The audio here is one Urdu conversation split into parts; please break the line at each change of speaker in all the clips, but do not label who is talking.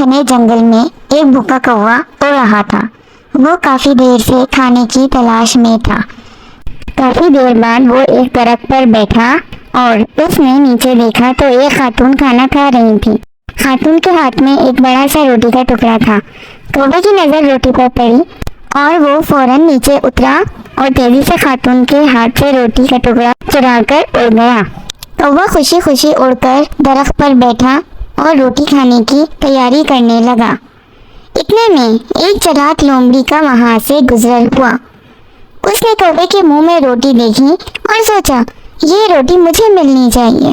گھنے جنگل میں ایک بھوکا کوا اڑ رہا تھا۔ وہ کافی دیر سے کھانے کی تلاش میں تھا۔ کافی دیر بعد وہ ایک درخت پر بیٹھا اور اس نے نیچے دیکھا تو ایک خاتون کھانا کھا رہی تھی۔ خاتون کے ہاتھ میں ایک بڑا سا روٹی کا ٹکڑا تھا۔ کوے کی نظر روٹی پر پڑی اور وہ فوراً نیچے اترا اور تیزی سے خاتون کے ہاتھ سے روٹی کا ٹکڑا چرا کر اڑ گیا۔ کوا خوشی خوشی اڑ کر درخت پر بیٹھا اور روٹی کھانے کی تیاری کرنے لگا۔ اتنے میں ایک چلاک لومڑی کا وہاں سے گزر ہوا۔ اس نے کوے کے منہ میں روٹی دیکھی اور سوچا یہ روٹی مجھے ملنی چاہیے۔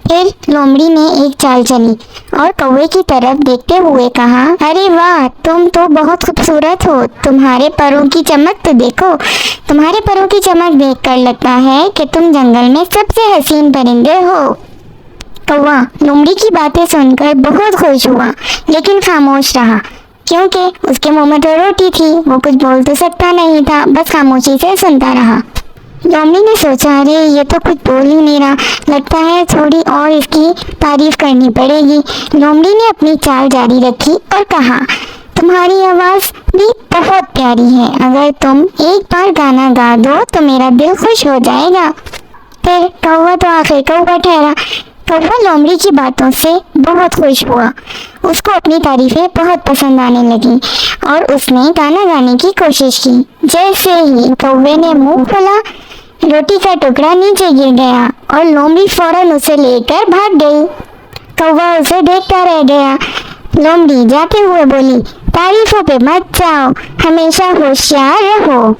پھر لومڑی نے ایک چال چلی اور کوے کی طرف دیکھتے ہوئے کہا، ارے واہ، تم تو بہت خوبصورت ہو، تمہارے پروں کی چمک تو دیکھو۔ تمہارے پروں کی چمک دیکھ کر لگتا ہے کہ تم جنگل میں سب سے حسین پرندے ہو۔ کوا لومڑی کی باتیں سن کر بہت خوش ہوا لیکن خاموش رہا کیونکہ اس کے منہ میں تو روٹی تھی۔ وہ کچھ بول تو سکتا نہیں تھا، بس خاموشی سے سنتا رہا۔ لومڑی نے سوچا، ارے یہ تو کچھ بول ہی نہیں رہا، لگتا ہے تھوڑی اور اس کی تعریف کرنی پڑے گی۔ لومڑی نے اپنی چال جاری رکھی اور کہا، تمہاری آواز بھی بہت پیاری ہے، اگر تم ایک بار گانا گا دو تو میرا دل خوش ہو جائے گا۔ پھر کوا تو آخر کوا ٹھہرا۔ کوا لومڑی کی باتوں سے بہت خوش ہوا، اس کو اپنی تعریفیں بہت پسند آنے لگیں اور اس نے گانا گانے کی کوشش کی۔ جیسے ہی کوے نے منہ کھولا، روٹی کا ٹکڑا نیچے گر گیا اور لومڑی فوراً اسے لے کر بھاگ گئی۔ کوا اسے دیکھتا رہ گیا۔ لومڑی جاتے ہوئے بولی، تعریفوں پہ مت جاؤ، ہمیشہ ہوشیار رہو۔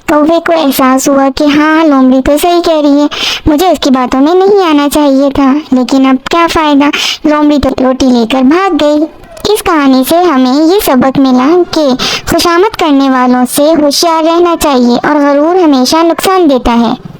کوے کو احساس ہوا کہ ہاں، لومڑی تو صحیح کہہ رہی ہے، مجھے اس کی باتوں میں نہیں آنا چاہیے تھا، لیکن اب کیا فائدہ، لومڑی تو روٹی لے کر بھاگ گئی۔ اس کہانی سے ہمیں یہ سبق ملا کہ خوشامد کرنے والوں سے ہوشیار رہنا چاہیے اور غرور ہمیشہ نقصان دیتا ہے۔